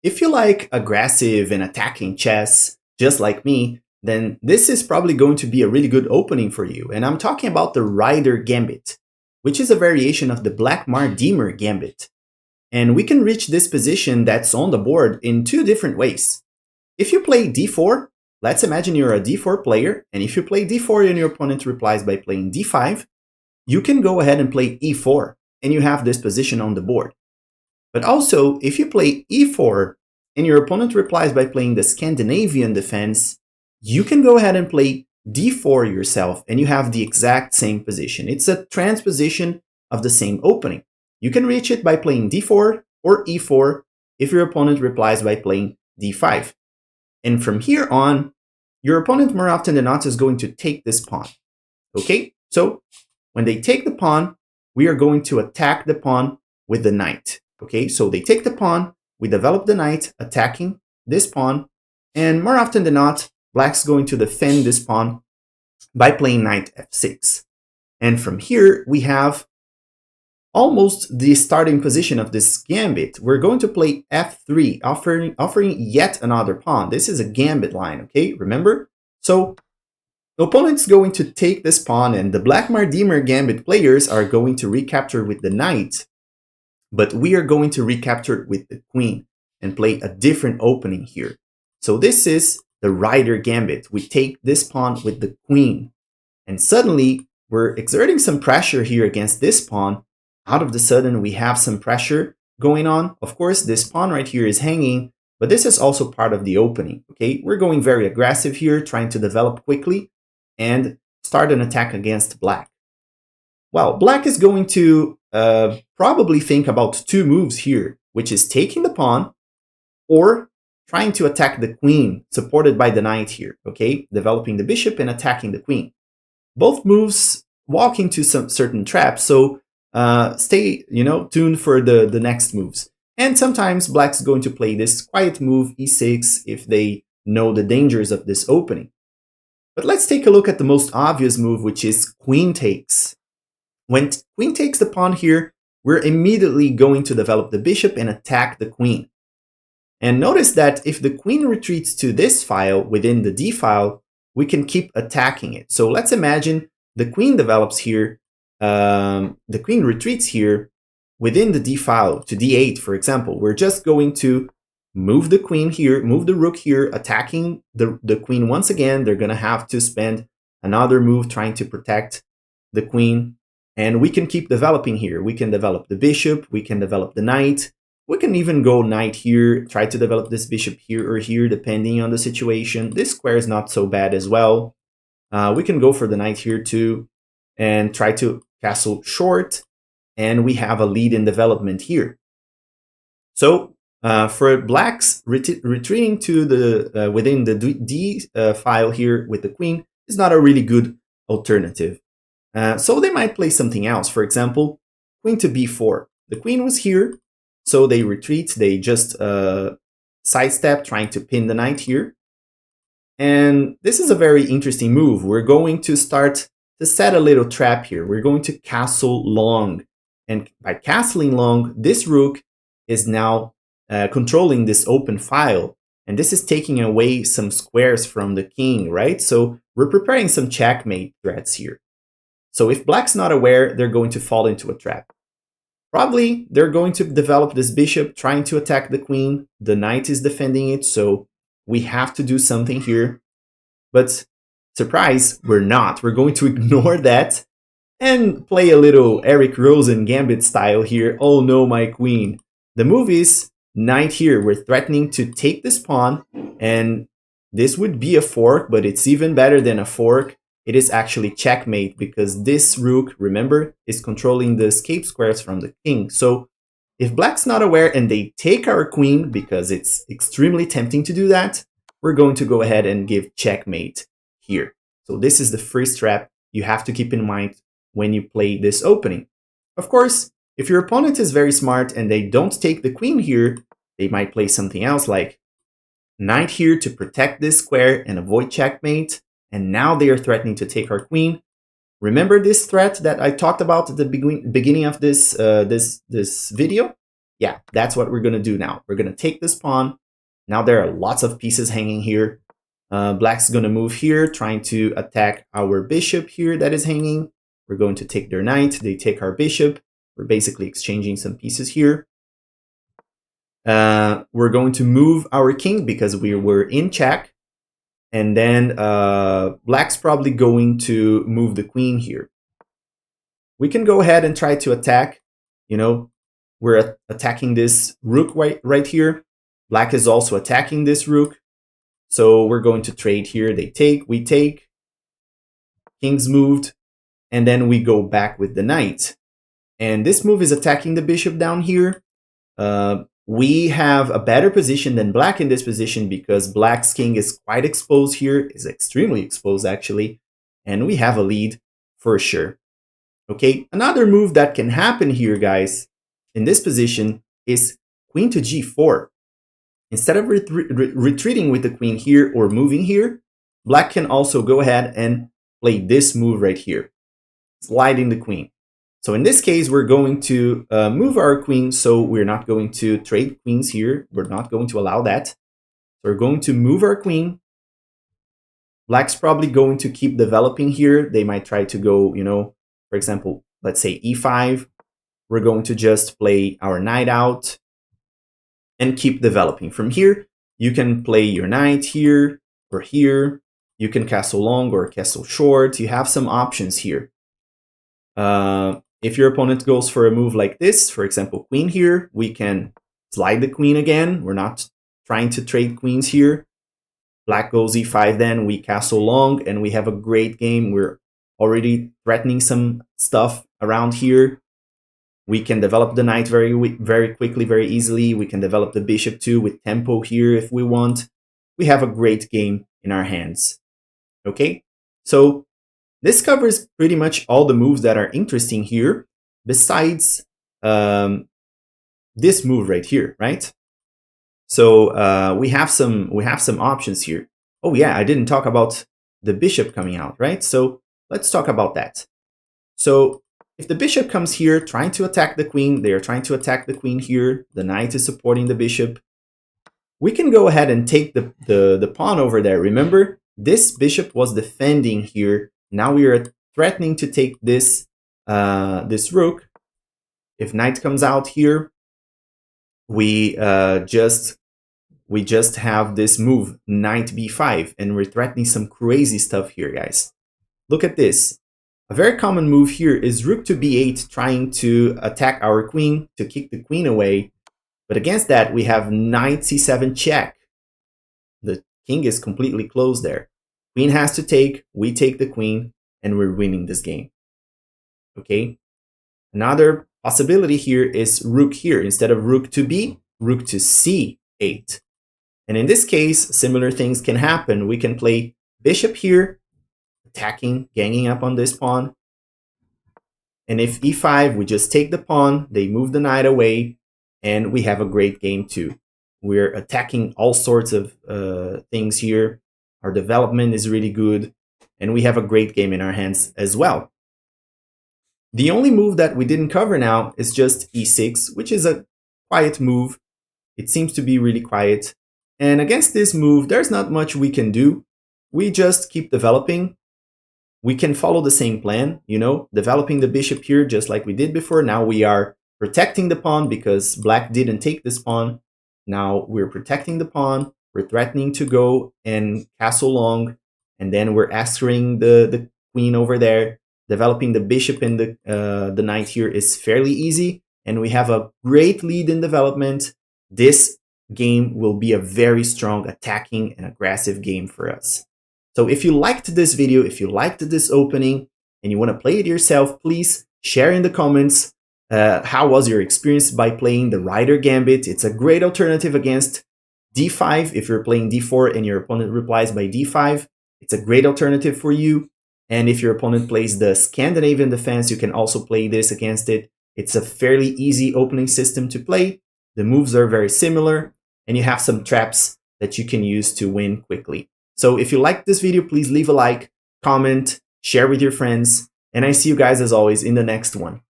If you like aggressive and attacking chess, just like me, then this is probably going to be a really good opening for you. And I'm talking about the Ryder Gambit, which is a variation of the Blackmar-Diemer Gambit. And we can reach this position that's on the board in two different ways. If you play d4, let's imagine you're a d4 player, and if you play d4 and your opponent replies by playing d5, you can go ahead and play e4, and you have this position on the board. But also, if you play e4 and your opponent replies by playing the Scandinavian defense, you can go ahead and play d4 yourself, and you have the exact same position. It's a transposition of the same opening. You can reach it by playing d4 or e4 if your opponent replies by playing d5. And from here on, your opponent more often than not is going to take this pawn. Okay, so when they take the pawn, we are going to attack the pawn with the knight. Okay, so they take the pawn, we develop the knight attacking this pawn, and more often than not, black's going to defend this pawn by playing knight f6. And from here, we have almost the starting position of this gambit. We're going to play f3, offering yet another pawn. This is a gambit line, okay? Remember? So the opponent's going to take this pawn, and the Blackmar-Diemer Gambit players are going to recapture with the knight, but we are going to recapture with the queen and play a different opening here. So this is the Ryder Gambit. We take this pawn with the queen, and suddenly we're exerting some pressure here against this pawn. Out of the sudden, we have some pressure going on. Of course, this pawn right here is hanging, but this is also part of the opening, okay? We're going very aggressive here, trying to develop quickly and start an attack against black. Well, black is going to probably think about two moves here, which is taking the pawn or trying to attack the queen, supported by the knight here, okay? Developing the bishop and attacking the queen. Both moves walk into some certain traps, so stay, tuned for the next moves. And sometimes black's going to play this quiet move, e6, if they know the dangers of this opening. But let's take a look at the most obvious move, which is queen takes. When queen takes the pawn here, we're immediately going to develop the bishop and attack the queen. And notice that if the queen retreats to this file within the d file, we can keep attacking it. So let's imagine the queen develops here, the queen retreats here within the d file to d8, for example. We're just going to move the queen here, move the rook here, attacking the queen once again. They're going to have to spend another move trying to protect the queen. And we can keep developing here. We can develop the bishop, we can develop the knight. We can even go knight here, try to develop this bishop here or here, depending on the situation. This square is not so bad as well. We can go for the knight here too, and try to castle short. And we have a lead in development here. So for blacks, retreating to the within the D file here with the queen is not a really good alternative. So they might play something else. For example, queen to b4. The queen was here, so they retreat. They just sidestep, trying to pin the knight here. And this is a very interesting move. We're going to start to set a little trap here. We're going to castle long. And by castling long, this rook is now controlling this open file. And this is taking away some squares from the king, right? So we're preparing some checkmate threats here. So if black's not aware, they're going to fall into a trap. Probably they're going to develop this bishop trying to attack the queen. The knight is defending it, so we have to do something here. But surprise, we're not. We're going to ignore that and play a little Eric Rosen Gambit style here. Oh no, my queen. The move is knight here. We're threatening to take this pawn, and this would be a fork, but it's even better than a fork. It is actually checkmate because this rook, remember, is controlling the escape squares from the king. So if black's not aware and they take our queen, because it's extremely tempting to do that, we're going to go ahead and give checkmate here. So this is the first trap you have to keep in mind when you play this opening. Of course, if your opponent is very smart and they don't take the queen here, they might play something else like knight here to protect this square and avoid checkmate. And now they are threatening to take our queen. Remember this threat that I talked about at the beginning of this video? yeah, that's what we're going to do now. We're going to take this pawn. Now there are lots of pieces hanging here. Black's going to move here, trying to attack our bishop here that is hanging. We're going to take their knight. They take our bishop. We're basically exchanging some pieces here. We're going to move our king because we were in check. And then Black's probably going to move the queen here. We can go ahead and try to attack. You know, we're attacking this rook right here. Black is also attacking this rook. So we're going to trade here. They take, we take. King's moved. And then we go back with the knight. And this move is attacking the bishop down here. We have a better position than Black in this position because Black's king is quite exposed here, is extremely exposed actually, and we have a lead for sure. Okay, another move that can happen here, guys, in this position is queen to g4. Instead of retreating with the queen here or moving here, Black can also go ahead and play this move right here, sliding the queen. So in this case, we're going to move our queen, so we're not going to trade queens here. We're not going to allow that. So we're going to move our queen. Black's probably going to keep developing here. They might try to go, you know, for example, let's say e5. We're going to just play our knight out and keep developing. From here, you can play your knight here or here. You can castle long or castle short. You have some options here. If your opponent goes for a move like this, for example, queen here, we can slide the queen again. We're not trying to trade queens here. Black goes e5 then, we castle long, and we have a great game. We're already threatening some stuff around here. We can develop the knight very quickly, very easily. We can develop the bishop too with tempo here if we want. We have a great game in our hands. Okay, so this covers pretty much all the moves that are interesting here, besides this move right here, right? So we have some options here. Oh yeah, I didn't talk about the bishop coming out, right? So let's talk about that. So if the bishop comes here trying to attack the queen, they are trying to attack the queen here. The knight is supporting the bishop. We can go ahead and take the pawn over there. Remember, this bishop was defending here. Now we are threatening to take this this rook. If knight comes out here, we just have this move, knight b5, and we're threatening some crazy stuff here, guys. Look at this. A very common move here is rook to b8, trying to attack our queen, to kick the queen away. But against that, we have knight c7 check. The king is completely closed there. Queen has to take, we take the queen, and we're winning this game. Okay? Another possibility here is rook here. Instead of rook to b, rook to c8. And in this case, similar things can happen. We can play bishop here, attacking, ganging up on this pawn. And if e5, we just take the pawn, they move the knight away, and we have a great game too. We're attacking all sorts of things here. Our development is really good, and we have a great game in our hands as well. The only move that we didn't cover now is just e6, which is a quiet move. It seems to be really quiet. And against this move, there's not much we can do. We just keep developing. We can follow the same plan, you know, developing the bishop here just like we did before. Now we are protecting the pawn because Black didn't take this pawn. Now we're protecting the pawn. We're threatening to go and castle long. And then we're answering the queen over there. Developing the bishop and the knight here is fairly easy. And we have a great lead in development. This game will be a very strong attacking and aggressive game for us. So if you liked this video, if you liked this opening, and you want to play it yourself, please share in the comments how was your experience by playing the Ryder Gambit. It's a great alternative against d5. If you're playing d4 and your opponent replies by d5, it's a great alternative for you. And if your opponent plays the Scandinavian defense, you can also play this against it. It's a fairly easy opening system to play. The moves are very similar, and you have some traps that you can use to win quickly. So if you liked this video, please leave a like, comment, share with your friends, and I see you guys as always in the next one.